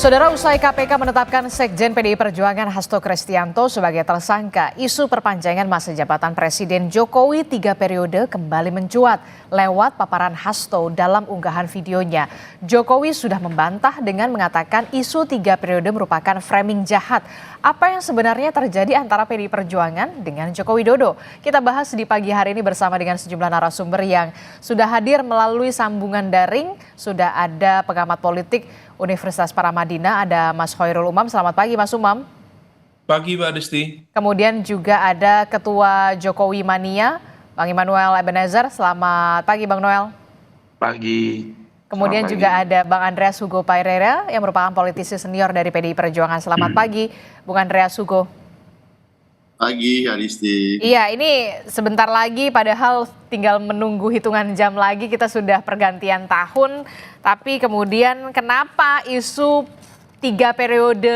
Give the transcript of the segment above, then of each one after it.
Saudara, usai KPK menetapkan Sekjen PDI Perjuangan Hasto Kristianto sebagai tersangka, isu perpanjangan masa jabatan Presiden Jokowi 3 periode kembali mencuat lewat paparan Hasto dalam unggahan videonya. Jokowi sudah membantah dengan mengatakan isu 3 periode merupakan framing jahat. Apa yang sebenarnya terjadi antara PDI Perjuangan dengan Joko Widodo? Kita bahas di pagi hari ini bersama dengan sejumlah narasumber yang sudah hadir melalui sambungan daring. Sudah ada pengamat politik Universitas Paramadina, ada Mas Khoirul Umam. Selamat pagi Mas Umam. Pagi Mbak Desti. Kemudian juga ada Ketua Jokowi Mania, Bang Immanuel Ebenezer. Selamat pagi Bang Noel. Pagi. Kemudian juga ada Bang Andreas Hugo Paerera yang merupakan politisi senior dari PDI Perjuangan. Selamat pagi Bung Andreas Hugo. Pagi Adisti. Iya, ini sebentar lagi padahal tinggal menunggu hitungan jam lagi kita sudah pergantian tahun. Tapi kemudian kenapa isu 3 periode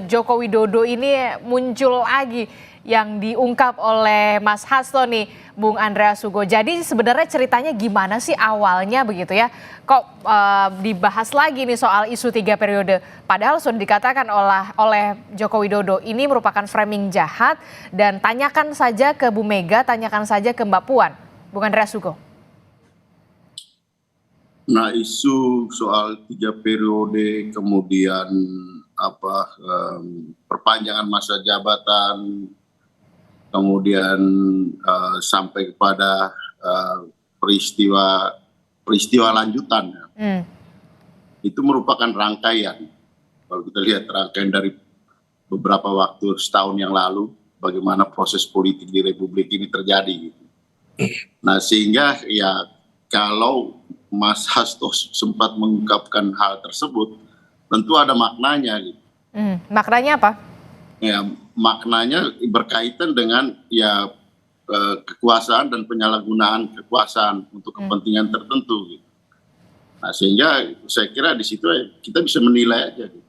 Joko Widodo ini muncul lagi yang diungkap oleh Mas Hasto nih, Bung Andreas Hugo. Jadi sebenarnya ceritanya gimana sih awalnya begitu ya? Kok dibahas lagi nih soal isu 3 periode? Padahal sudah dikatakan oleh Joko Widodo ini merupakan framing jahat dan tanyakan saja ke Bu Mega, tanyakan saja ke Mbak Puan. Bung Andreas Hugo. Nah, isu soal 3 periode kemudian perpanjangan masa jabatan, kemudian sampai kepada peristiwa lanjutan, itu merupakan rangkaian. Kalau kita lihat rangkaian dari beberapa waktu setahun yang lalu, bagaimana proses politik di Republik ini terjadi. Gitu. Nah, sehingga ya kalau Mas Hasto sempat mengungkapkan hal tersebut, tentu ada maknanya. Gitu. Maknanya apa? Ya, maknanya berkaitan dengan ya kekuasaan dan penyalahgunaan kekuasaan untuk kepentingan tertentu. Gitu. Nah, sehingga saya kira di situ kita bisa menilai aja. Gitu.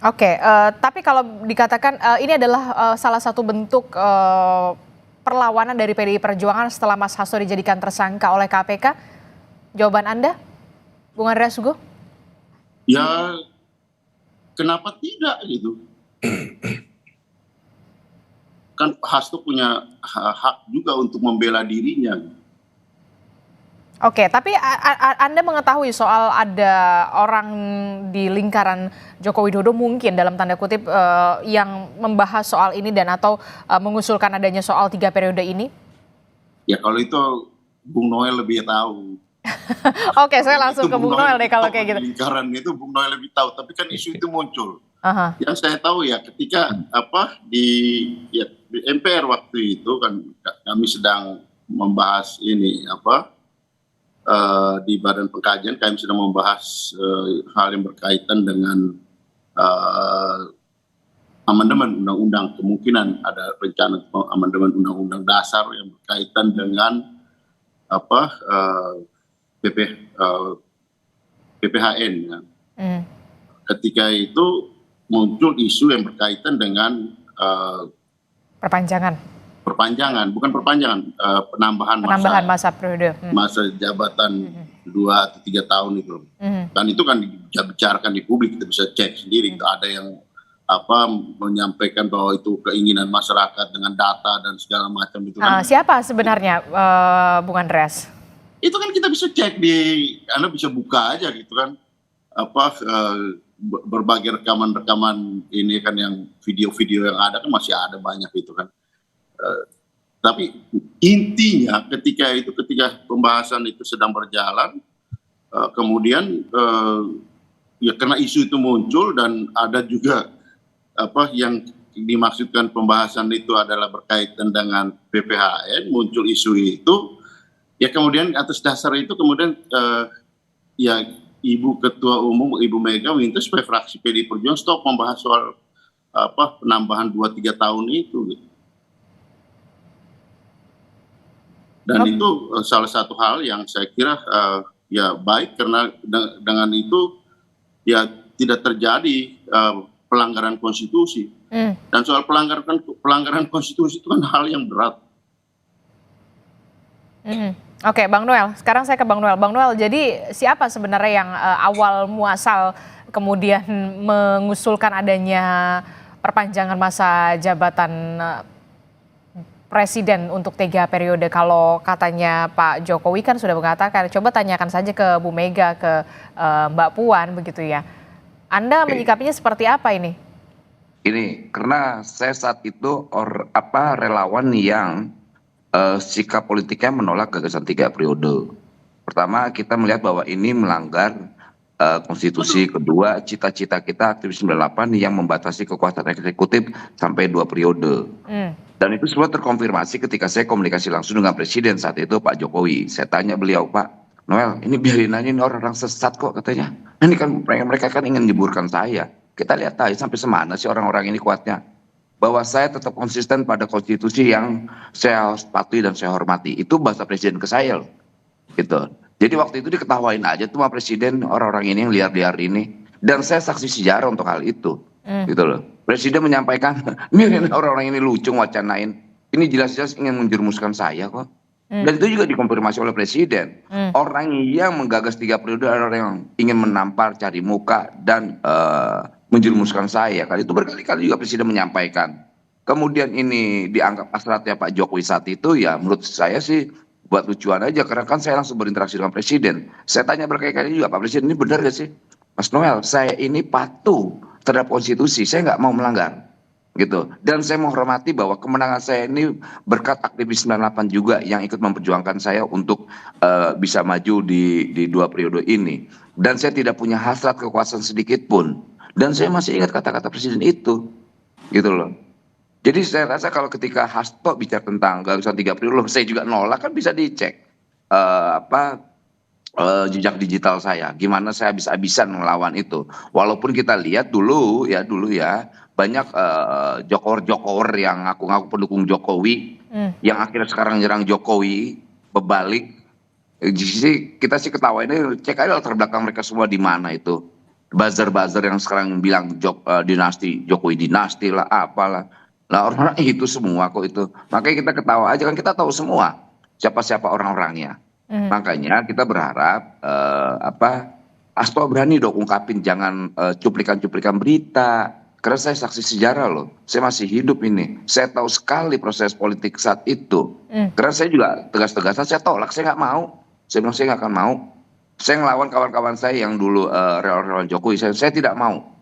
Oke, tapi kalau dikatakan ini adalah salah satu bentuk perlawanan dari PDI Perjuangan setelah Mas Hasto dijadikan tersangka oleh KPK, jawaban Anda, Bung Andreas Hugo? Ya, kenapa tidak gitu? Kan Hasto punya hak juga untuk membela dirinya. Oke, tapi Anda mengetahui soal ada orang di lingkaran Joko Widodo mungkin dalam tanda kutip yang membahas soal ini dan atau mengusulkan adanya soal 3 periode ini? Ya kalau itu Bung Noel lebih tahu. Oke, saya langsung ke Bung Noel deh kalau kayak gitu. Lingkaran itu Bung Noel lebih tahu, tapi kan isu itu muncul. Yang saya tahu ya ketika di MPR waktu itu kan kami sedang membahas ini di Badan Pengkajian kami sedang membahas hal yang berkaitan dengan amandemen undang-undang, kemungkinan ada rencana amandemen undang-undang dasar yang berkaitan dengan PPHN. Ya. Ketika itu muncul isu yang berkaitan dengan penambahan masa periode, masa jabatan 2 atau 3 tahun itu. Dan itu kan dibicarakan di publik, kita bisa cek sendiri. Ada yang menyampaikan bahwa itu keinginan masyarakat dengan data dan segala macam itu kan. Siapa sebenarnya Bung Andreas? Itu kan kita bisa cek Anda bisa buka aja gitu kan. Berbagai rekaman-rekaman ini kan yang video-video yang ada kan masih ada banyak itu kan. Tapi intinya ketika pembahasan itu sedang berjalan, kemudian ya karena isu itu muncul dan ada juga yang dimaksudkan pembahasan itu adalah berkaitan dengan PPHN, muncul isu itu, ya kemudian atas dasar itu kemudian ya Ibu Ketua Umum Ibu Mega minta supaya fraksi PDI Perjuangan stop membahas soal penambahan 2-3 tahun itu. Gitu. Dan itu salah satu hal yang saya kira ya baik karena dengan itu ya tidak terjadi pelanggaran konstitusi. Dan soal pelanggaran konstitusi itu kan hal yang berat. Oke, Bang Noel. Sekarang saya ke Bang Noel. Bang Noel, jadi siapa sebenarnya yang awal muasal kemudian mengusulkan adanya perpanjangan masa jabatan presiden untuk 3 periode? Kalau katanya Pak Jokowi kan sudah mengatakan, coba tanyakan saja ke Bu Mega, ke Mbak Puan begitu ya. Anda menyikapinya seperti apa ini? Ini karena saya saat itu relawan yang sikap politiknya menolak gagasan 3 periode. Pertama, kita melihat bahwa ini melanggar konstitusi. Kedua, cita-cita kita aktivis 98 yang membatasi kekuasaan eksekutif sampai 2 periode. Dan itu semua terkonfirmasi ketika saya komunikasi langsung dengan Presiden saat itu, Pak Jokowi. Saya tanya beliau, Pak Noel, ini biarin aja, ini orang-orang sesat kok katanya. Ini kan mereka kan ingin menyuburkan saya. Kita lihat aja sampai semana sih orang-orang ini kuatnya. Bahwa saya tetap konsisten pada konstitusi yang saya patuhi dan saya hormati. Itu bahasa Presiden ke saya loh. Gitu. Jadi waktu itu diketawain aja tuh sama Presiden orang-orang ini yang liar-liar ini. Dan saya saksi sejarah untuk hal itu. Gitu loh. Presiden menyampaikan, ini orang-orang ini lucu wacanain. Ini jelas-jelas ingin menjerumuskan saya kok. Dan itu juga dikonfirmasi oleh Presiden. Orang yang menggagas 3 periode adalah orang yang ingin menampar, cari muka, dan menjerumuskan saya. Kan itu berkali-kali juga Presiden menyampaikan. Kemudian ini dianggap hasratnya Pak Jokowi saat itu, ya menurut saya sih buat lucuan aja. Karena kan saya langsung berinteraksi dengan Presiden. Saya tanya berkali-kali juga, Pak Presiden ini benar gak sih? Mas Noel, saya ini patuh terhadap konstitusi, saya nggak mau melanggar. Gitu. Dan saya menghormati bahwa kemenangan saya ini berkat aktivis 98 juga yang ikut memperjuangkan saya untuk bisa maju di 2 periode ini. Dan saya tidak punya hasrat kekuasaan sedikit pun. Dan saya masih ingat kata-kata Presiden itu. Gitu loh. Jadi saya rasa kalau ketika Hasto bicara tentang gagasan 3 periode, saya juga nolak, kan bisa dicek jejak digital saya. Gimana saya habis-habisan melawan itu. Walaupun kita lihat dulu ya banyak jokor-jokor yang ngaku-ngaku pendukung Jokowi yang akhirnya sekarang nyerang Jokowi berbalik. Jadi kita sih ketawa ini, cek aja latar belakang mereka semua di mana itu. Buzzer-buzzer yang sekarang bilang dinasti Jokowi dinasti lah apalah. Nah orang-orang itu semua kok itu. Makanya kita ketawa aja, kan kita tahu semua siapa-siapa orang-orangnya. Makanya kita berharap Hasto berani dong ungkapin, jangan cuplikan-cuplikan berita. Karena saya saksi sejarah loh, saya masih hidup ini. Saya tahu sekali proses politik saat itu. Karena saya juga tegas-tegasan, saya tolak, saya nggak mau. Saya bilang saya nggak akan mau. Saya ngelawan kawan-kawan saya yang dulu relawan Jokowi, saya tidak mau.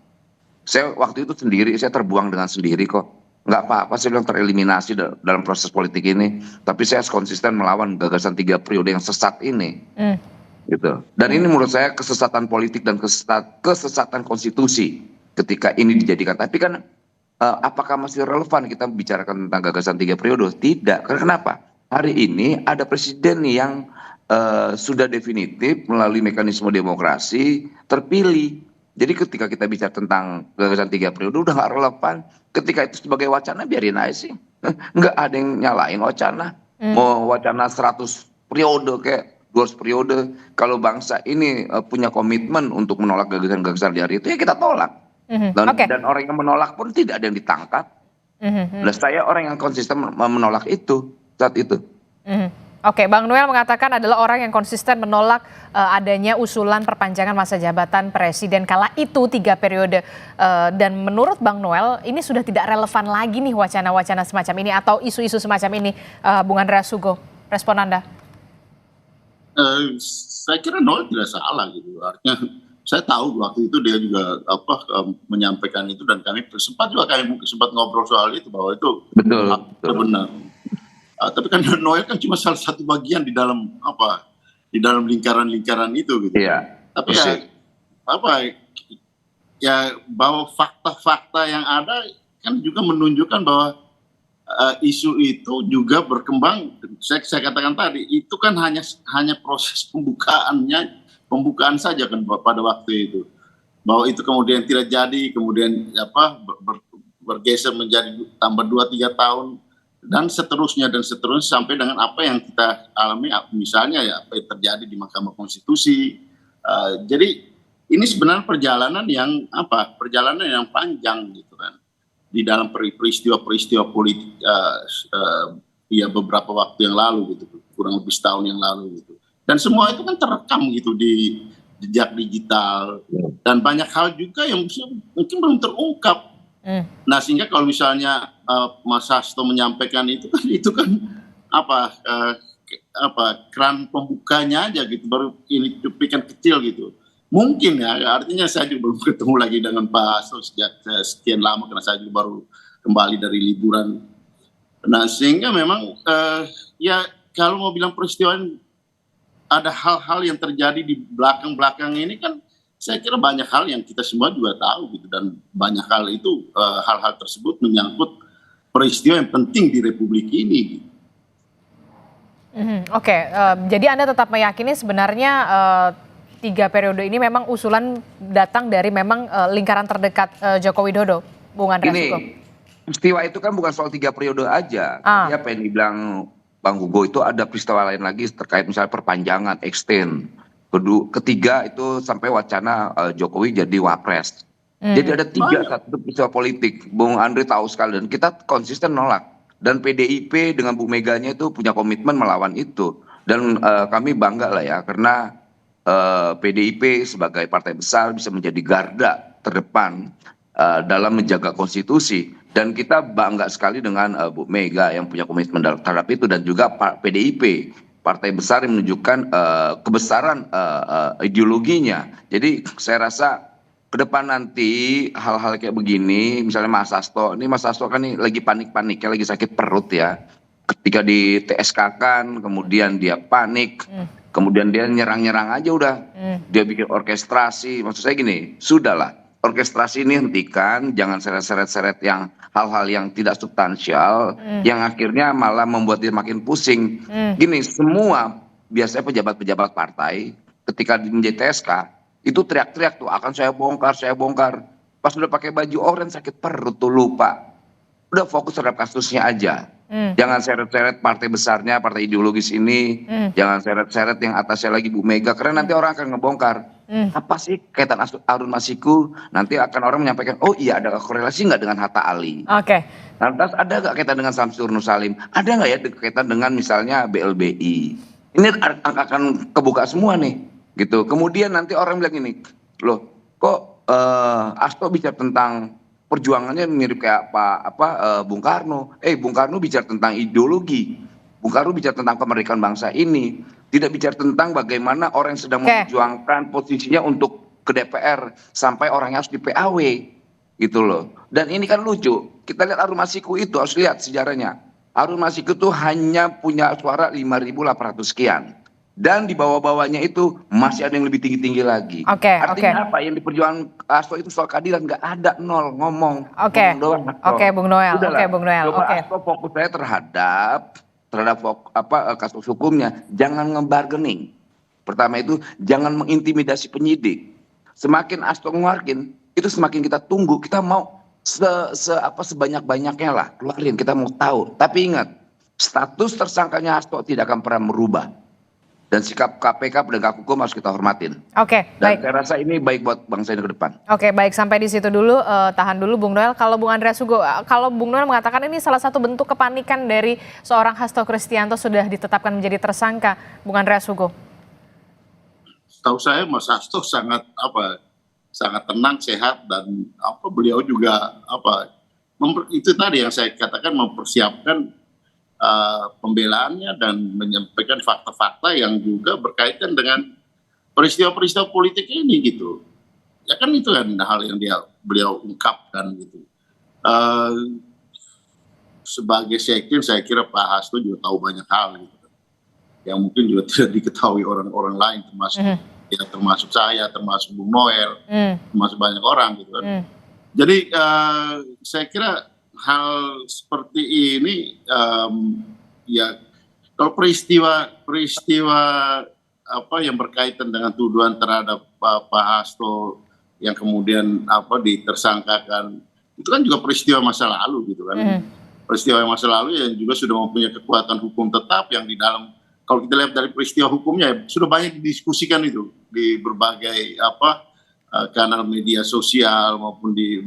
Saya waktu itu sendiri, saya terbuang dengan sendiri kok. Nggak apa-apa, saya bilang tereliminasi dalam proses politik ini. Tapi saya konsisten melawan gagasan 3 periode yang sesat ini. Gitu. Dan ini menurut saya kesesatan politik dan kesesatan konstitusi ketika ini dijadikan. Tapi kan apakah masih relevan kita bicarakan tentang gagasan 3 periode? Tidak. Karena kenapa? Hari ini ada presiden yang sudah definitif melalui mekanisme demokrasi terpilih. Jadi ketika kita bicara tentang gagasan 3 periode udah nggak relevan. Ketika itu sebagai wacana biarin aja sih. Nggak ada yang nyalain wacana. Mau wacana 100 periode kayak 200 periode. Kalau bangsa ini punya komitmen untuk menolak gagasan-gagasan di hari itu, ya kita tolak. Dan orang yang menolak pun tidak ada yang ditangkap. Nah, saya orang yang konsisten menolak itu saat itu. Oke, Bang Noel mengatakan adalah orang yang konsisten menolak adanya usulan perpanjangan masa jabatan presiden kala itu 3 periode. Dan menurut Bang Noel ini sudah tidak relevan lagi nih wacana-wacana semacam ini atau isu-isu semacam ini, Bung Andreas Hugo. Respon Anda? Saya kira Noel tidak salah gitu. Artinya saya tahu waktu itu dia juga menyampaikan itu, dan kami sempat ngobrol soal itu bahwa itu benar. Tapi kan Noel kan cuma salah satu bagian di dalam lingkaran-lingkaran itu gitu. Iya. Tapi ya bahwa fakta-fakta yang ada kan juga menunjukkan bahwa isu itu juga berkembang. Saya katakan tadi itu kan hanya proses pembukaan saja kan pada waktu itu, bahwa itu kemudian tidak jadi, kemudian bergeser menjadi tambah 2-3 tahun dan seterusnya sampai dengan apa yang kita alami, misalnya ya apa yang terjadi di Mahkamah Konstitusi. Jadi ini sebenarnya perjalanan yang panjang gitu kan di dalam peristiwa-peristiwa politik ya beberapa waktu yang lalu gitu, kurang lebih setahun yang lalu gitu. Dan semua itu kan terekam gitu di jejak digital, dan banyak hal juga yang mungkin belum terungkap. Nah, sehingga kalau misalnya Mas Hasto menyampaikan itu kan apa keran pembukanya aja gitu, baru ini cuplikan kecil gitu. Mungkin ya, artinya saya juga belum ketemu lagi dengan Pak Hasto sejak sekian lama, karena saya juga baru kembali dari liburan. Nah, sehingga memang ya kalau mau bilang peristiwa, ada hal-hal yang terjadi di belakang-belakang ini kan, saya kira banyak hal yang kita semua juga tahu gitu, dan banyak hal itu hal-hal tersebut menyangkut peristiwa yang penting di Republik ini gitu. Oke, jadi Anda tetap meyakini sebenarnya 3 periode ini memang usulan datang dari memang lingkaran terdekat Joko Widodo, Bung Andreas Hugo? Ini peristiwa itu kan bukan soal 3 periode aja. Tadi apa yang dibilang Bang Hugo itu ada peristiwa lain lagi terkait misalnya perpanjangan, extend. Ketiga itu sampai wacana Jokowi jadi wapres. Jadi ada 3 satu peristiwa politik. Bung Andre tahu sekali, dan kita konsisten nolak. Dan PDIP dengan Bu Meganya itu punya komitmen melawan itu. Dan kami bangga lah ya, karena PDIP sebagai partai besar bisa menjadi garda terdepan dalam menjaga konstitusi. Dan kita bangga sekali dengan Bu Mega yang punya komitmen terhadap itu, dan juga PDIP, partai besar yang menunjukkan kebesaran ideologinya. Jadi saya rasa ke depan nanti hal-hal kayak begini, misalnya Mas Hasto, ini Mas Hasto kan ini lagi panik-paniknya, lagi sakit perut ya. Ketika di TSK kan, kemudian dia panik, kemudian dia nyerang-nyerang aja udah. Dia bikin orkestrasi, maksud saya gini, sudahlah. Orkestrasi ini hentikan, jangan seret-seret yang hal-hal yang tidak substansial, yang akhirnya malah membuat dia makin pusing. Gini, semua biasanya pejabat-pejabat partai ketika menjadi TSK itu teriak-teriak tuh, akan saya bongkar, saya bongkar. Pas udah pakai baju orange sakit perut tuh lupa. Udah fokus terhadap kasusnya aja. Jangan seret-seret partai besarnya, partai ideologis ini. Jangan seret-seret yang atasnya lagi Bu Mega, karena nanti orang akan ngebongkar. Apa sih kaitan Harun Masiku? Nanti akan orang menyampaikan, oh iya ada korelasi nggak dengan Hatta Ali? Oke. Lantas ada nggak kaitan dengan Samsur Nur Salim? Ada nggak ya kaitan dengan misalnya BLBI? Ini akan kebuka semua nih, gitu. Kemudian nanti orang bilang ini, loh kok Hasto bicara tentang perjuangannya mirip kayak Bung Karno. Bung Karno bicara tentang ideologi. Bung Karno bicara tentang kemerdekaan bangsa ini. Tidak bicara tentang bagaimana orang yang sedang memperjuangkan posisinya untuk ke DPR sampai orangnya harus di PAW gitu loh. Dan ini kan lucu. Kita lihat Harun Masiku itu, harus lihat sejarahnya. Harun Masiku itu hanya punya suara 5.800 sekian. Dan di bawah-bawahnya itu masih ada yang lebih tinggi-tinggi lagi. Artinya apa? Yang diperjuangkan Hasto itu soal keadilan, nggak ada, nol ngomong. Bung Noel. Coba Hasto fokus saya terhadap kasus hukumnya. Jangan ngebargaining. Pertama itu jangan mengintimidasi penyidik. Semakin Hasto ngeluarin, itu semakin kita tunggu. Kita mau sebanyak-banyaknya lah keluarin, kita mau tahu. Tapi ingat, status tersangkanya Hasto tidak akan pernah merubah. Dan sikap KPK penegak hukum harus kita hormatin. Dan saya rasa ini baik buat bangsa ini ke depan. Baik, sampai di situ dulu, tahan dulu Bung Noel. Kalau Bung Andreas Hugo, kalau Bung Noel mengatakan ini salah satu bentuk kepanikan dari seorang Hasto Kristianto sudah ditetapkan menjadi tersangka, Bung Andreas Hugo. Tahu saya Mas Hasto sangat tenang, sehat, dan beliau juga itu tadi yang saya katakan, mempersiapkan pembelaannya dan menyampaikan fakta-fakta yang juga berkaitan dengan peristiwa-peristiwa politik ini gitu. Ya kan itu kan hal yang beliau ungkapkan gitu. Sebagai sekjen saya kira Pak Hasto juga tahu banyak hal gitu, yang mungkin juga tidak diketahui orang-orang lain, termasuk saya, termasuk Bung Noel, termasuk banyak orang gitu kan. Jadi saya kira hal seperti ini ya kalau peristiwa yang berkaitan dengan tuduhan terhadap Pak Hasto yang kemudian ditersangkakan, itu kan juga peristiwa masa lalu gitu kan. Peristiwa masa lalu yang juga sudah mempunyai kekuatan hukum tetap, yang di dalam, kalau kita lihat dari peristiwa hukumnya sudah banyak didiskusikan itu di berbagai kanal media sosial maupun di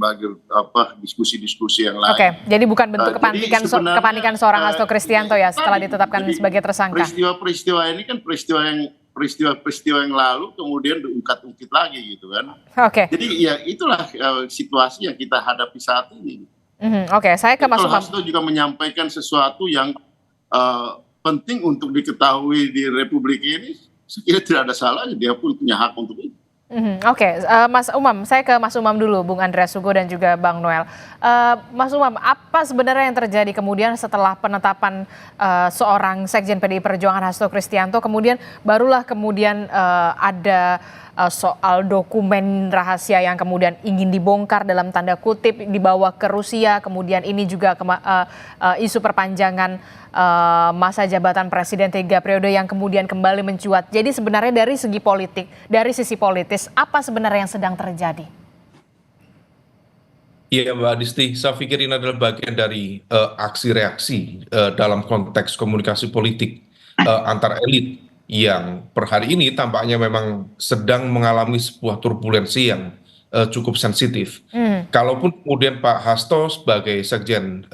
diskusi-diskusi yang lain. Oke, jadi bukan bentuk Jadi sebenarnya, kepanikan seorang Hasto Kristianto ya setelah ditetapkan sebagai tersangka. Peristiwa-peristiwa ini kan peristiwa yang lalu kemudian diungkit-ungkit lagi gitu kan. Oke. Jadi ya itulah situasi yang kita hadapi saat ini. Oke, saya ke Mas Kalau Umam. Hasto juga menyampaikan sesuatu yang penting untuk diketahui di Republik ini, sekiranya tidak ada salahnya, dia pun punya hak untuk itu. Oke, Mas Umam, saya ke Mas Umam dulu, Bung Andreas Sugo dan juga Bang Noel. Mas Umam, apa sebenarnya yang terjadi kemudian setelah penetapan seorang Sekjen PDI Perjuangan Hasto Kristianto, kemudian barulah kemudian ada soal dokumen rahasia yang kemudian ingin dibongkar dalam tanda kutip dibawa ke Rusia, kemudian ini juga isu perpanjangan masa jabatan presiden 3 periode yang kemudian kembali mencuat. Jadi sebenarnya dari segi politik, dari sisi politis, apa sebenarnya yang sedang terjadi? Iya Mbak Adisti, saya pikir ini adalah bagian dari aksi reaksi dalam konteks komunikasi politik antar elit yang per hari ini tampaknya memang sedang mengalami sebuah turbulensi yang cukup sensitif. Kalaupun kemudian Pak Hasto sebagai sekjen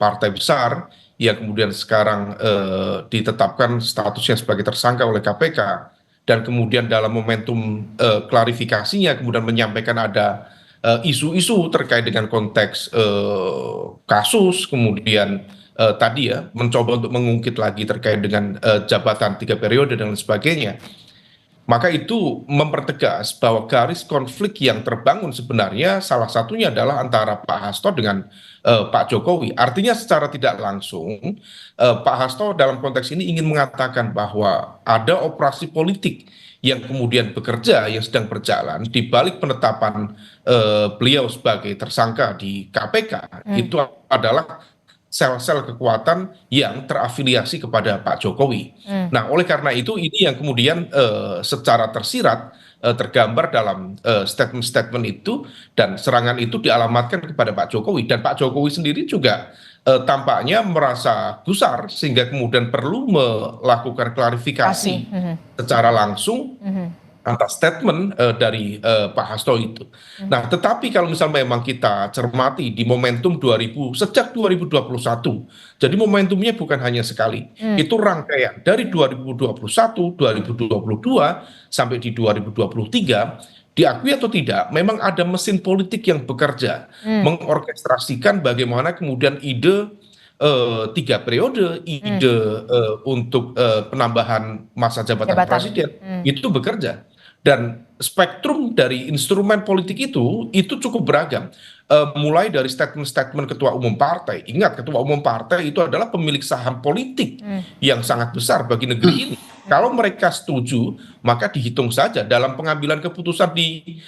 partai besar yang kemudian sekarang ditetapkan statusnya sebagai tersangka oleh KPK dan kemudian dalam momentum klarifikasinya kemudian menyampaikan ada isu-isu terkait dengan konteks kasus, kemudian tadi ya mencoba untuk mengungkit lagi terkait dengan jabatan 3 periode dan lain sebagainya. Maka itu mempertegas bahwa garis konflik yang terbangun sebenarnya salah satunya adalah antara Pak Hasto dengan Pak Jokowi. Artinya secara tidak langsung Pak Hasto dalam konteks ini ingin mengatakan bahwa ada operasi politik yang kemudian bekerja, yang sedang berjalan di balik penetapan beliau sebagai tersangka di KPK. Itu adalah sel-sel kekuatan yang terafiliasi kepada Pak Jokowi. Nah, oleh karena itu ini yang kemudian secara tersirat tergambar dalam statement-statement itu dan serangan itu dialamatkan kepada Pak Jokowi dan Pak Jokowi sendiri juga tampaknya merasa gusar sehingga kemudian perlu melakukan klarifikasi secara langsung atas statement dari Pak Hasto itu. Nah, tetapi kalau misalnya memang kita cermati di momentum sejak 2021, jadi momentumnya bukan hanya sekali, itu rangkaian dari 2021, 2022 sampai di 2023, diakui atau tidak, memang ada mesin politik yang bekerja, mengorkestrasikan bagaimana kemudian ide 3 periode, ide untuk penambahan masa jabatan presiden itu bekerja. Dan spektrum dari instrumen politik itu cukup beragam. Mulai dari statement-statement ketua umum partai. Ingat, ketua umum partai itu adalah pemilik saham politik yang sangat besar bagi negeri ini. Kalau mereka setuju, maka dihitung saja dalam pengambilan keputusan di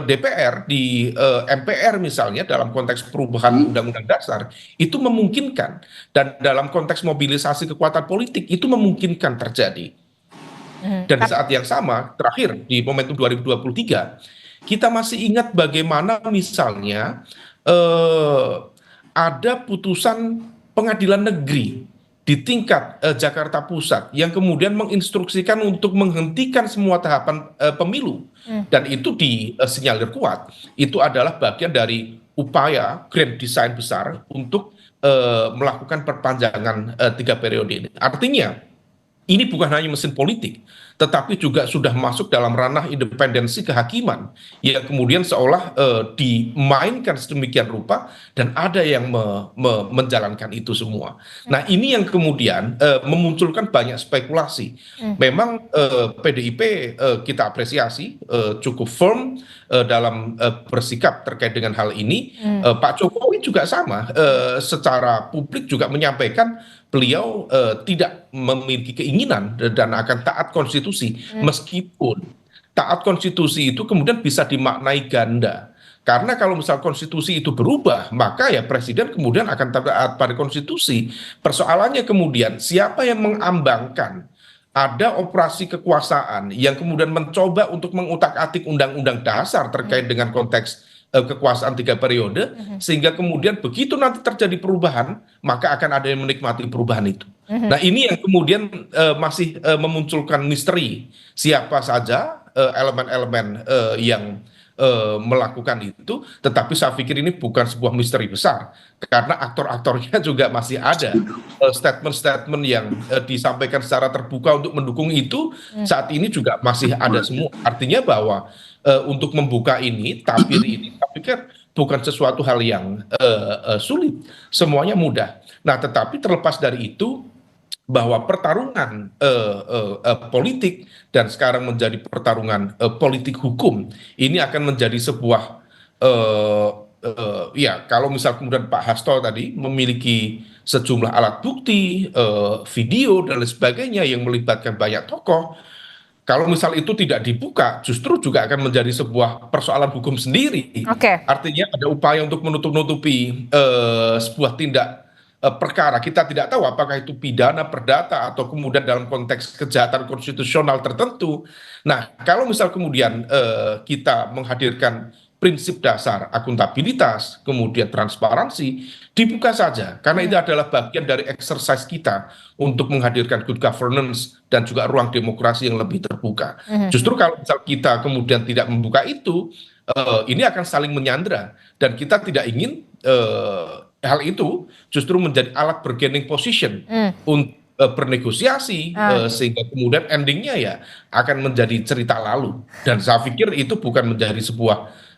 DPR, di MPR misalnya, dalam konteks perubahan undang-undang dasar, itu memungkinkan. Dan dalam konteks mobilisasi kekuatan politik, itu memungkinkan terjadi. Dan di saat yang sama, terakhir di momentum 2023, kita masih ingat bagaimana misalnya ada putusan pengadilan negeri di tingkat Jakarta Pusat yang kemudian menginstruksikan untuk menghentikan semua tahapan pemilu. Dan itu disinyalir kuat. Itu adalah bagian dari upaya grand design besar untuk melakukan perpanjangan 3 periode ini. Artinya, ini bukan hanya mesin politik, tetapi juga sudah masuk dalam ranah independensi kehakiman yang kemudian seolah dimainkan sedemikian rupa dan ada yang menjalankan itu semua. Nah, ini yang kemudian memunculkan banyak spekulasi. Memang PDIP kita apresiasi cukup firm dalam bersikap terkait dengan hal ini. Pak Jokowi juga sama, secara publik juga menyampaikan beliau tidak memiliki keinginan dan akan taat konstitusi, meskipun taat konstitusi itu kemudian bisa dimaknai ganda. Karena kalau misal konstitusi itu berubah, maka ya presiden kemudian akan taat pada konstitusi. Persoalannya kemudian siapa yang mengambangkan ada operasi kekuasaan yang kemudian mencoba untuk mengutak-atik undang-undang dasar terkait dengan konteks kekuasaan 3 periode, sehingga kemudian begitu nanti terjadi perubahan, maka akan ada yang menikmati perubahan itu. Nah, ini yang kemudian masih memunculkan misteri siapa saja elemen-elemen yang melakukan itu, tetapi saya pikir ini bukan sebuah misteri besar karena aktor-aktornya juga masih ada. Statement-statement yang disampaikan secara terbuka untuk mendukung itu saat ini juga masih ada semua. Artinya bahwa untuk membuka ini, tabir ini, saya pikir bukan sesuatu hal yang sulit, semuanya mudah. Nah, tetapi terlepas dari itu, bahwa pertarungan politik dan sekarang menjadi pertarungan politik hukum ini akan menjadi sebuah ya kalau misal kemudian Pak Hasto tadi memiliki sejumlah alat bukti, video dan lain sebagainya yang melibatkan banyak tokoh, kalau misal itu tidak dibuka, justru juga akan menjadi sebuah persoalan hukum sendiri. Oke. Artinya ada upaya untuk menutup-nutupi sebuah tindak perkara. Kita tidak tahu apakah itu pidana, perdata, atau kemudian dalam konteks kejahatan konstitusional tertentu. Nah, kalau misal kemudian kita menghadirkan prinsip dasar akuntabilitas, kemudian transparansi, dibuka saja. Karena itu adalah bagian dari exercise kita untuk menghadirkan good governance dan juga ruang demokrasi yang lebih terbuka. Justru kalau misal kita kemudian tidak membuka itu, ini akan saling menyandra. Dan kita tidak ingin hal itu justru menjadi alat bargaining position untuk bernegosiasi sehingga kemudian endingnya ya akan menjadi cerita lalu. Dan saya pikir itu bukan menjadi sebuah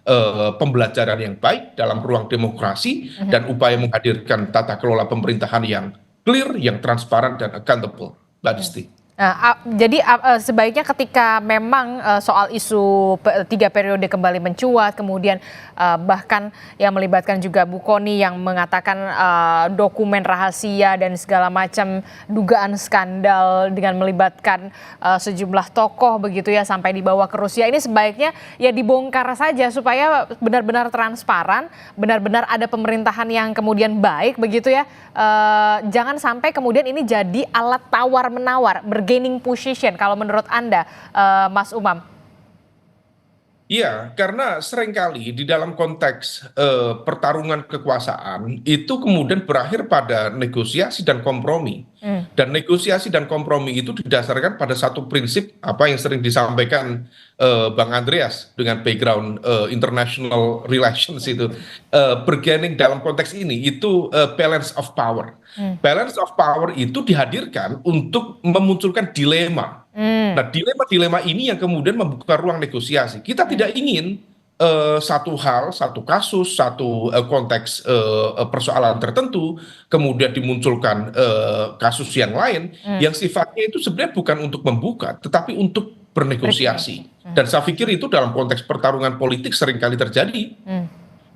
pembelajaran yang baik dalam ruang demokrasi dan upaya menghadirkan tata kelola pemerintahan yang clear, yang transparan dan accountable. Mbak Disti. Nah, jadi sebaiknya ketika memang soal isu 3 periode kembali mencuat, kemudian bahkan yang melibatkan juga Bu Kony yang mengatakan dokumen rahasia dan segala macam dugaan skandal dengan melibatkan sejumlah tokoh begitu ya sampai dibawa ke Rusia, ini sebaiknya ya dibongkar saja supaya benar-benar transparan, benar-benar ada pemerintahan yang kemudian baik begitu ya. Jangan sampai kemudian ini jadi alat tawar-menawar, gaining position kalau menurut Anda, Mas Umam? Iya, karena seringkali di dalam konteks pertarungan kekuasaan itu kemudian berakhir pada negosiasi dan kompromi. Dan negosiasi dan kompromi itu didasarkan pada satu prinsip apa yang sering disampaikan Bang Andreas dengan background international relations itu. Bargaining dalam konteks ini itu balance of power. Balance of power itu dihadirkan untuk memunculkan dilema. Nah, dilema-dilema ini yang kemudian membuka ruang negosiasi. Kita tidak ingin satu hal, satu kasus, satu konteks persoalan tertentu, kemudian dimunculkan kasus yang lain yang sifatnya itu sebenarnya bukan untuk membuka, tetapi untuk bernegosiasi. Dan saya pikir itu dalam konteks pertarungan politik seringkali terjadi.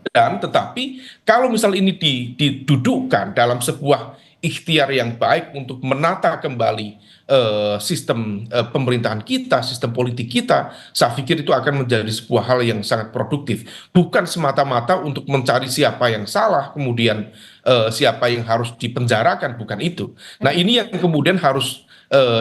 Dan tetapi kalau misal ini didudukkan dalam sebuah ikhtiar yang baik untuk menata kembali sistem pemerintahan kita, sistem politik kita, saya pikir itu akan menjadi sebuah hal yang sangat produktif. Bukan semata-mata untuk mencari siapa yang salah, kemudian siapa yang harus dipenjarakan, bukan itu. Nah, ini yang kemudian harus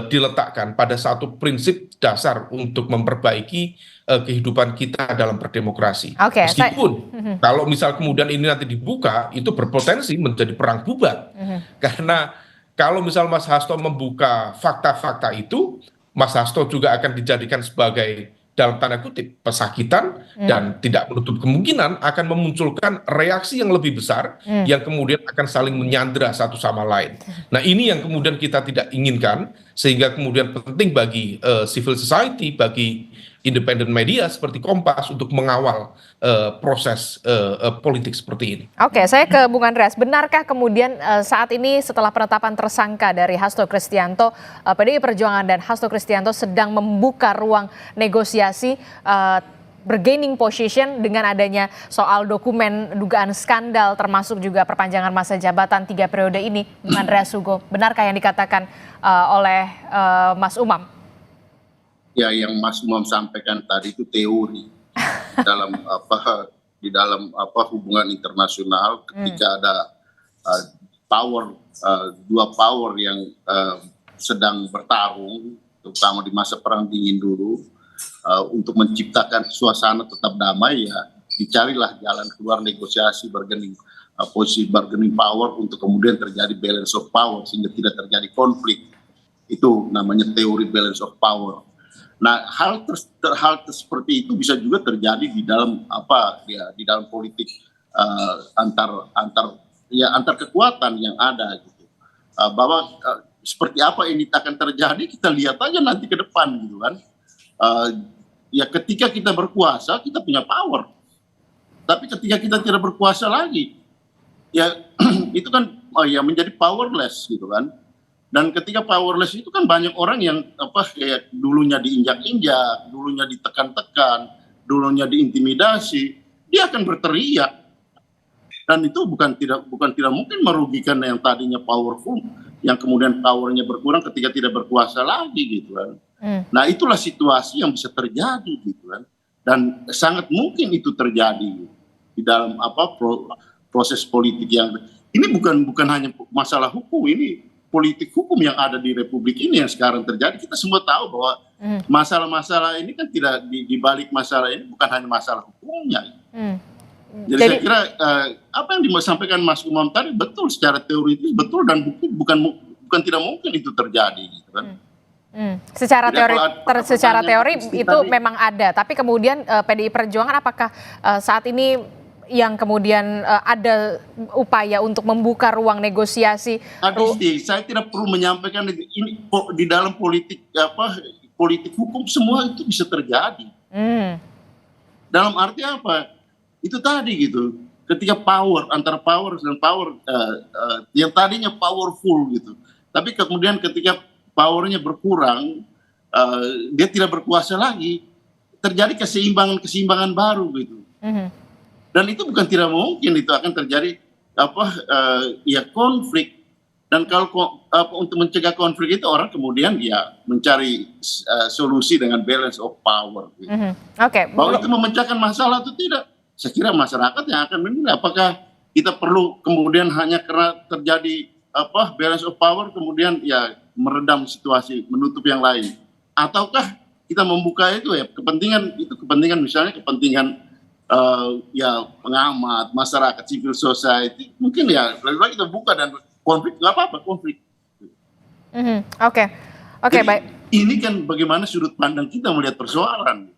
diletakkan pada satu prinsip dasar untuk memperbaiki kehidupan kita dalam berdemokrasi. Meskipun kalau misal kemudian ini nanti dibuka, itu berpotensi menjadi perang bubat. Karena kalau misal Mas Hasto membuka fakta-fakta itu, Mas Hasto juga akan dijadikan sebagai dalam tanda kutip pesakitan dan tidak menutup kemungkinan akan memunculkan reaksi yang lebih besar yang kemudian akan saling menyandra satu sama lain. Nah, ini yang kemudian kita tidak inginkan, sehingga kemudian penting bagi civil society, bagi independent media seperti Kompas untuk mengawal proses politik seperti ini. Oke, saya ke Bung Andreas. Benarkah kemudian saat ini setelah penetapan tersangka dari Hasto Kristianto, PDI Perjuangan dan Hasto Kristianto sedang membuka ruang negosiasi bergaining position dengan adanya soal dokumen dugaan skandal termasuk juga perpanjangan masa jabatan 3 periode ini, Bung Andreas Hugo? Benarkah yang dikatakan oleh Mas Umam? Ya, yang Mas Umam sampaikan tadi itu teori di dalam hubungan internasional ketika ada dua power yang sedang bertarung, terutama di masa perang dingin dulu, untuk menciptakan suasana tetap damai, ya dicarilah jalan keluar negosiasi posisi bargaining power untuk kemudian terjadi balance of power sehingga tidak terjadi konflik. Itu namanya teori balance of power. Nah, seperti itu bisa juga terjadi di dalam di dalam politik antar kekuatan yang ada gitu. Bahwa seperti apa ini akan terjadi kita lihat aja nanti ke depan gitu kan. Ya ketika kita berkuasa kita punya power. Tapi ketika kita tidak berkuasa lagi ya itu kan menjadi powerless gitu kan. Dan ketika powerless itu kan banyak orang yang kayak dulunya diinjak-injak, dulunya ditekan-tekan, dulunya diintimidasi, dia akan berteriak. Dan itu bukan tidak mungkin merugikan yang tadinya powerful, yang kemudian powernya berkurang ketika tidak berkuasa lagi gitu kan. Nah, itulah situasi yang bisa terjadi gitu kan. Dan sangat mungkin itu terjadi di dalam proses politik yang ini bukan hanya masalah hukum, ini politik hukum yang ada di Republik ini yang sekarang terjadi. Kita semua tahu bahwa masalah-masalah ini kan tidak di balik masalah ini bukan hanya masalah hukumnya. Jadi saya kira apa yang disampaikan Mas Umam tadi betul secara teoritis betul dan bukan tidak mungkin itu terjadi gitu kan. Secara teori itu tadi, memang ada, tapi kemudian PDI Perjuangan apakah saat ini yang kemudian ada upaya untuk membuka ruang negosiasi? Saya tidak perlu menyampaikan ini di dalam politik hukum semua itu bisa terjadi. Dalam arti apa? Itu tadi gitu. Ketika antara power dan power yang tadinya powerful gitu, tapi kemudian ketika powernya berkurang, dia tidak berkuasa lagi, terjadi keseimbangan baru gitu. Dan itu bukan tidak mungkin itu akan terjadi konflik. Dan kalau untuk mencegah konflik itu orang kemudian dia mencari solusi dengan balance of power. Gitu. Bahwa itu memecahkan masalah itu tidak. Saya kira masyarakat yang akan menilai apakah kita perlu kemudian hanya karena terjadi balance of power kemudian ya meredam situasi, menutup yang lain. Ataukah kita membuka itu kepentingan misalnya kepentingan pengamat, masyarakat, civil society, mungkin ya lebih baik kita buka dan konflik, nggak apa-apa konflik. Oke, baik. Ini kan bagaimana sudut pandang kita melihat persoalan.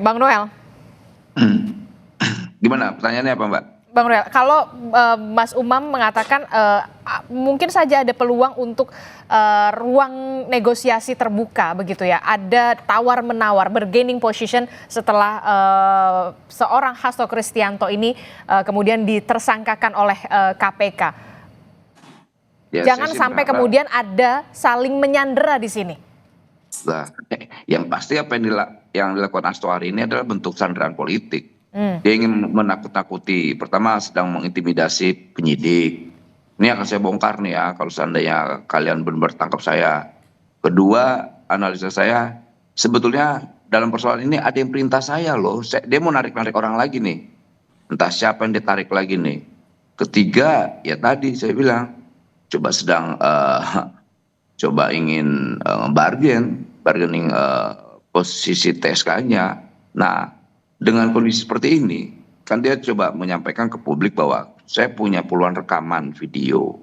Bang Noel. Gimana pertanyaannya apa Mbak? Bang Noel, kalau Mas Umam mengatakan mungkin saja ada peluang untuk ruang negosiasi terbuka begitu ya, ada tawar-menawar, bergaining position setelah seorang Hasto Kristianto ini kemudian ditersangkakan oleh KPK. Ya, jangan sampai kemudian ada saling menyandera di sini. Nah, yang pasti apa yang dilakukan Hasto hari ini adalah bentuk sandaran politik. Dia ingin menakut-nakuti, pertama sedang mengintimidasi penyidik. Ini akan saya bongkar nih ya, kalau seandainya kalian benar-benar tangkap saya. Kedua, analisa saya, sebetulnya dalam persoalan ini ada yang perintah saya loh. Dia mau narik-narik orang lagi nih. Entah siapa yang ditarik lagi nih. Ketiga, ya tadi saya bilang, coba ingin bargaining posisi TSK-nya. Nah, dengan kondisi seperti ini, kan dia coba menyampaikan ke publik bahwa saya punya puluhan rekaman video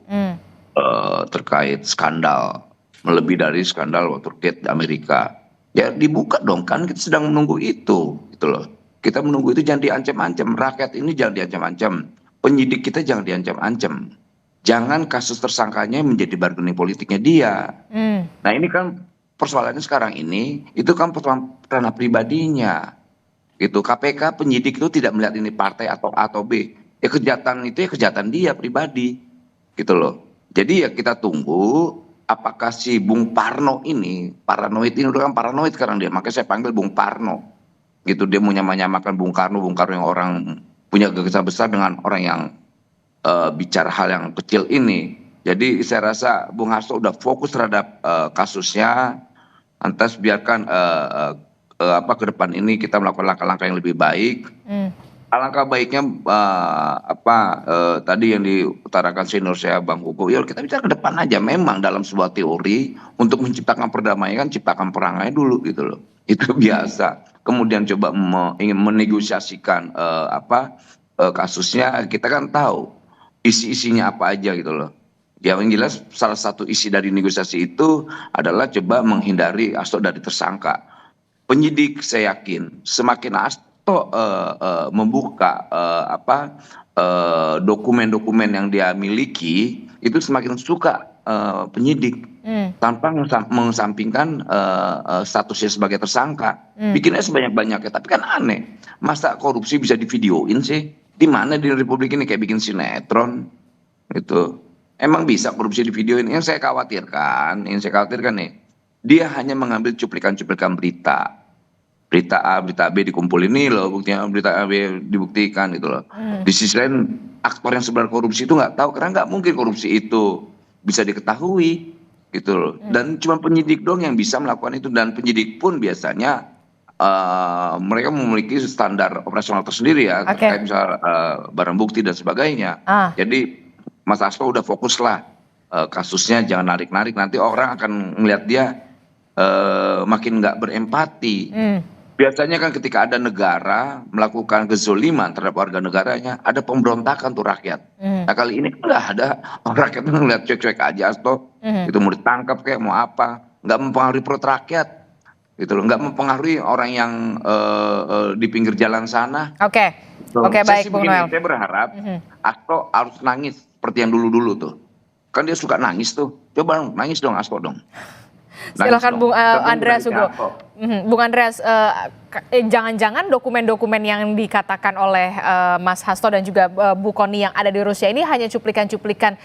terkait skandal, melebihi dari skandal Watergate di Amerika. Ya dibuka dong, kan kita sedang menunggu itu, gitu loh. Kita menunggu itu, jangan diancam-ancam, rakyat ini jangan diancam-ancam, penyidik kita jangan diancam-ancam. Jangan kasus tersangkanya menjadi bargaining politiknya dia. Nah ini kan persoalannya sekarang ini, itu kan persoalan ranah pribadinya. Gitu. KPK penyidik itu tidak melihat ini partai atau A atau B. Ya kejahatan itu ya kejahatan dia pribadi. Gitu loh. Jadi ya kita tunggu apakah si Bung Parno ini, paranoid ini udah kan paranoid sekarang dia. Makanya saya panggil Bung Parno. Gitu, dia mau nyamakan Bung Karno yang orang punya gagasan besar dengan orang yang bicara hal yang kecil ini. Jadi saya rasa Bung Hasto udah fokus terhadap kasusnya. Lantas biarkan ke depan ini kita melakukan langkah-langkah yang lebih baik. Alangkah baiknya tadi yang diutarakan senior saya Bang Hugo, ya kita bicara ke depan aja. Memang dalam sebuah teori untuk menciptakan perdamaian, ciptakan perangai dulu gitu loh. Itu biasa. Kemudian coba ingin menegosiasikan kasusnya, kita kan tahu isi-isinya apa aja gitu loh. Ya yang jelas salah satu isi dari negosiasi itu adalah coba menghindari Hasto dari tersangka. Penyidik saya yakin semakin Hasto membuka dokumen-dokumen yang dia miliki itu semakin suka penyidik tanpa mengesampingkan statusnya sebagai tersangka. Bikinnya sebanyak-banyaknya, tapi kan aneh. Masa korupsi bisa divideoin sih? Di mana di Republik ini kayak bikin sinetron gitu. Emang bisa korupsi di videoin? Yang saya khawatirkan nih, dia hanya mengambil cuplikan-cuplikan berita. Berita A, berita B dikumpulin ini loh, buktinya berita A, B dibuktikan gitu loh. Di sisi lain, aktor yang sebenarnya korupsi itu nggak tahu, karena nggak mungkin korupsi itu bisa diketahui gitu loh. Dan cuma penyidik dong yang bisa melakukan itu, dan penyidik pun biasanya mereka memiliki standar operasional tersendiri ya, terkait misal barang bukti dan sebagainya. Jadi Mas Hasto udah fokus lah kasusnya, jangan narik-narik, nanti orang akan melihat dia makin nggak berempati. Biasanya kan ketika ada negara melakukan kezoliman terhadap warga negaranya, ada pemberontakan tuh rakyat. Nah kali ini nggak ada, rakyat ngeliat cuek-cuek aja Hasto, itu mau ditangkap kayak mau apa, nggak mempengaruhi perut rakyat, gitu loh, nggak mempengaruhi orang yang di pinggir jalan sana. Oke, baik Bung Noel. Saya berharap Hasto harus nangis seperti yang dulu-dulu tuh. Kan dia suka nangis tuh. Coba nangis dong Hasto dong. Silakan Bung Andreas Hugo. Bung Andreas, jangan-jangan dokumen-dokumen yang dikatakan oleh Mas Hasto dan juga Bu Kony yang ada di Rusia ini hanya cuplikan-cuplikan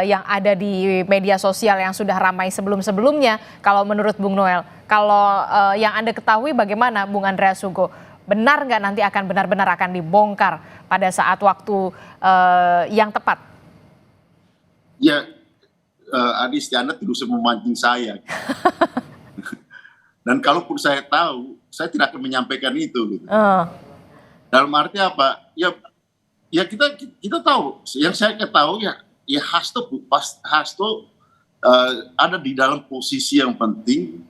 yang ada di media sosial yang sudah ramai sebelum-sebelumnya. Kalau menurut Bung Noel, kalau yang Anda ketahui bagaimana Bung Andreas Hugo? Benar nggak nanti akan benar-benar akan dibongkar pada saat waktu yang tepat? Ya, Adis, Anda tidak usah memancing saya. Dan kalaupun saya tahu, saya tidak akan menyampaikan itu. Gitu. Dalam arti apa? Ya kita tahu. Yang saya ketahui ya Hasto ada di dalam posisi yang penting.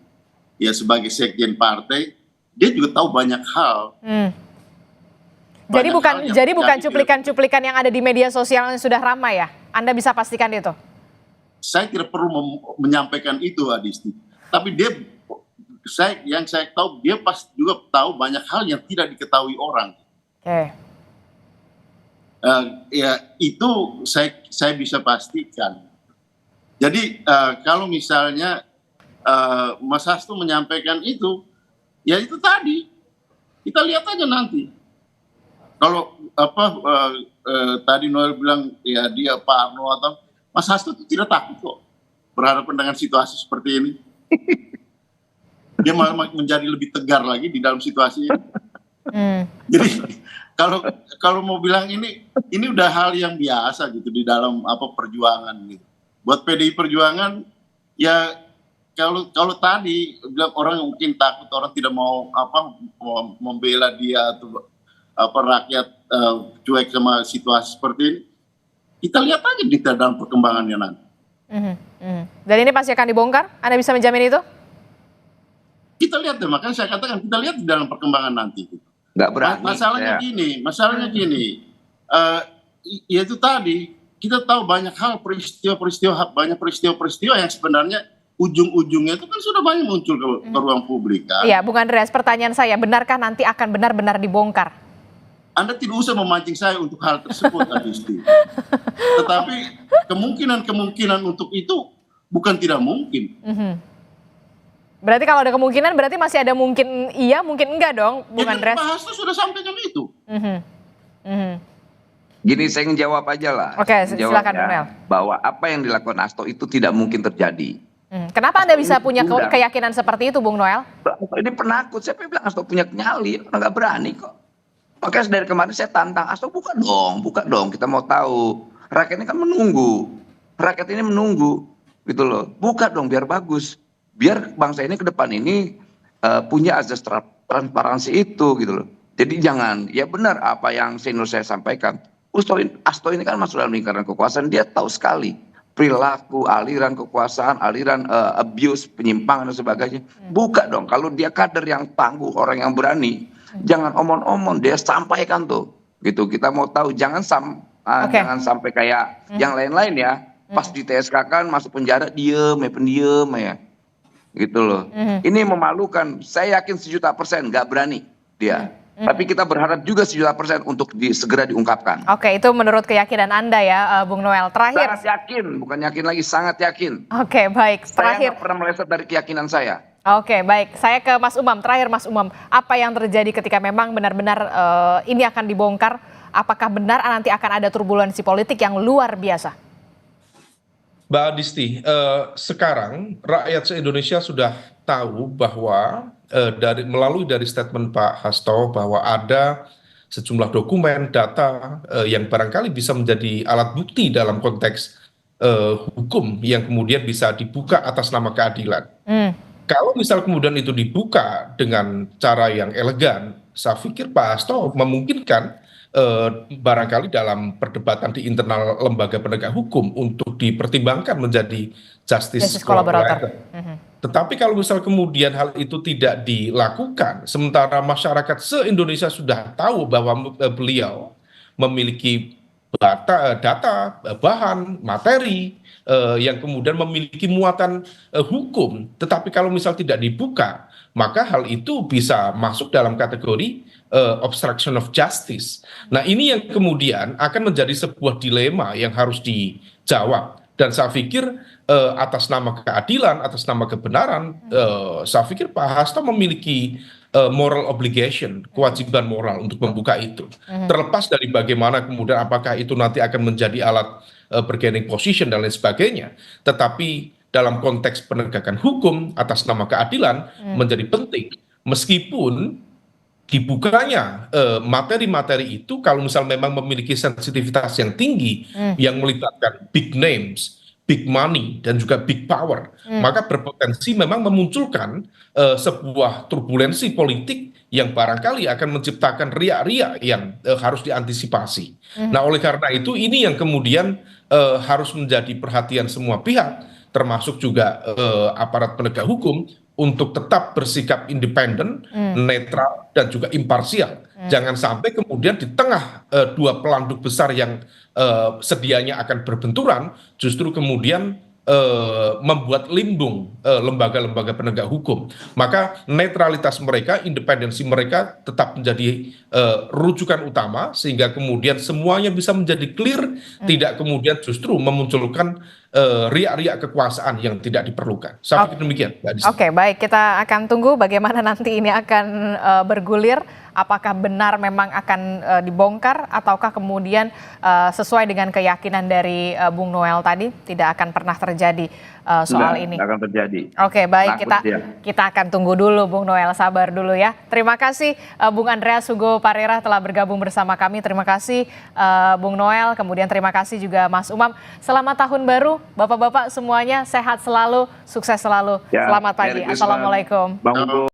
Ya sebagai sekjen partai, dia juga tahu banyak hal. Jadi bukan cuplikan-cuplikan yang ada di media sosial yang sudah ramai ya? Anda bisa pastikan itu? Saya tidak perlu menyampaikan itu, Adisti. Tapi yang saya tahu, dia pasti juga tahu banyak hal yang tidak diketahui orang. Ya itu saya bisa pastikan. Jadi kalau misalnya Mas Hasto menyampaikan itu, ya itu tadi kita lihat aja nanti. Kalau tadi Noel bilang ya dia Parno atau Mas Hasto itu tidak takut kok berhadapan dengan situasi seperti ini. Dia malah menjadi lebih tegar lagi di dalam situasi ini. Jadi kalau mau bilang ini udah hal yang biasa gitu di dalam perjuangan gitu. Buat PDI Perjuangan ya kalau tadi bilang orang mungkin takut, orang tidak mau membela dia atau rakyat cuek sama situasi seperti ini. Kita lihat aja di dalam perkembangannya nanti. Dan ini pasti akan dibongkar? Anda bisa menjamin itu? Kita lihat deh, makanya saya katakan kita lihat di dalam perkembangan nanti. Nggak berani. Masalahnya gini. Ya itu tadi, kita tahu banyak hal peristiwa yang sebenarnya ujung-ujungnya itu kan sudah banyak muncul ke ruang publik kan. Iya, Bung Andreas, pertanyaan saya, benarkah nanti akan benar-benar dibongkar? Anda tidak usah memancing saya untuk hal tersebut, Adisti. Tetapi kemungkinan untuk itu bukan tidak mungkin. Berarti kalau ada kemungkinan, berarti masih ada mungkin iya, mungkin enggak dong, Bung Andreas? Pak Hasto sudah sampaikan itu. Gini, saya ngejawab aja lah. Oke, silakan Bung Noel. Bahwa apa yang dilakukan Hasto itu tidak mungkin terjadi. Kenapa Anda bisa punya keyakinan seperti itu, Bung Noel? Ini penakut, siapa yang bilang Hasto punya nyali? Orang nggak berani kok. Makanya dari kemarin saya tantang Hasto, buka dong, kita mau tahu. Rakyat ini kan menunggu, gitu loh. Buka dong biar bagus, biar bangsa ini ke depan ini punya azas transparansi itu, gitu loh. Jadi jangan, ya benar apa yang senior saya sampaikan. Hasto ini kan masuk dalam lingkaran kekuasaan, dia tahu sekali perilaku, aliran kekuasaan, aliran abuse, penyimpangan dan sebagainya. Buka dong, kalau dia kader yang tangguh, orang yang berani. Jangan omong-omong, dia sampaikan tuh, gitu. Kita mau tahu, jangan sampai kayak yang lain-lain ya. Pas di TSK kan masuk penjara pendiam ya. Gitu loh. Ini memalukan. Saya yakin 1.000.000% nggak berani dia. Tapi kita berharap juga 1.000.000% untuk segera diungkapkan. Oke, itu menurut keyakinan Anda ya, Bung Noel. Terakhir. Sangat yakin, bukan yakin lagi, sangat yakin. Oke, baik. Saya Terakhir. nggak pernah meleset dari keyakinan saya. Oke, baik. Saya ke Mas Umam. Terakhir, Mas Umam. Apa yang terjadi ketika memang benar-benar ini akan dibongkar? Apakah benar nanti akan ada turbulensi politik yang luar biasa? Mbak Adisti, sekarang rakyat se-Indonesia sudah tahu bahwa melalui dari statement Pak Hasto bahwa ada sejumlah dokumen, data yang barangkali bisa menjadi alat bukti dalam konteks hukum yang kemudian bisa dibuka atas nama keadilan. Kalau misal kemudian itu dibuka dengan cara yang elegan, saya pikir Pak Hasto memungkinkan barangkali dalam perdebatan di internal lembaga penegak hukum untuk dipertimbangkan menjadi justice collaborator. Tetapi kalau misal kemudian hal itu tidak dilakukan, sementara masyarakat se-Indonesia sudah tahu bahwa beliau memiliki data, bahan, materi yang kemudian memiliki muatan hukum, tetapi kalau misal tidak dibuka, maka hal itu bisa masuk dalam kategori obstruction of justice. Nah, ini yang kemudian akan menjadi sebuah dilema yang harus dijawab. Dan saya pikir atas nama keadilan, atas nama kebenaran, saya pikir Pak Hasto memiliki moral obligation, kewajiban moral untuk membuka itu. Terlepas dari bagaimana kemudian apakah itu nanti akan menjadi alat bargaining position dan lain sebagainya. Tetapi dalam konteks penegakan hukum atas nama keadilan menjadi penting. Meskipun dibukanya materi-materi itu kalau misal memang memiliki sensitivitas yang tinggi yang melibatkan big names, big money dan juga big power, maka berpotensi memang memunculkan sebuah turbulensi politik yang barangkali akan menciptakan riak-riak yang harus diantisipasi. Nah, oleh karena itu ini yang kemudian harus menjadi perhatian semua pihak, termasuk juga aparat penegak hukum, untuk tetap bersikap independen, netral, dan juga imparsial. Jangan sampai kemudian di tengah dua pelanduk besar yang sedianya akan berbenturan, justru kemudian membuat limbung lembaga-lembaga penegak hukum. Maka netralitas mereka, independensi mereka tetap menjadi rujukan utama, sehingga kemudian semuanya bisa menjadi clear, tidak kemudian justru memunculkan riak-riak kekuasaan yang tidak diperlukan. Saya pikir demikian, Mbak Adisti. Oke, baik. Kita akan tunggu bagaimana nanti ini akan bergulir. Apakah benar memang akan dibongkar ataukah kemudian sesuai dengan keyakinan dari Bung Noel tadi tidak akan pernah terjadi soal ini. Tidak akan terjadi. Oke, baik, kita akan tunggu dulu Bung Noel, sabar dulu ya. Terima kasih Bung Andreas Hugo Parera telah bergabung bersama kami. Terima kasih Bung Noel, kemudian terima kasih juga Mas Umam. Selamat tahun baru Bapak-bapak semuanya, sehat selalu, sukses selalu. Ya, selamat pagi. Assalamualaikum. Bang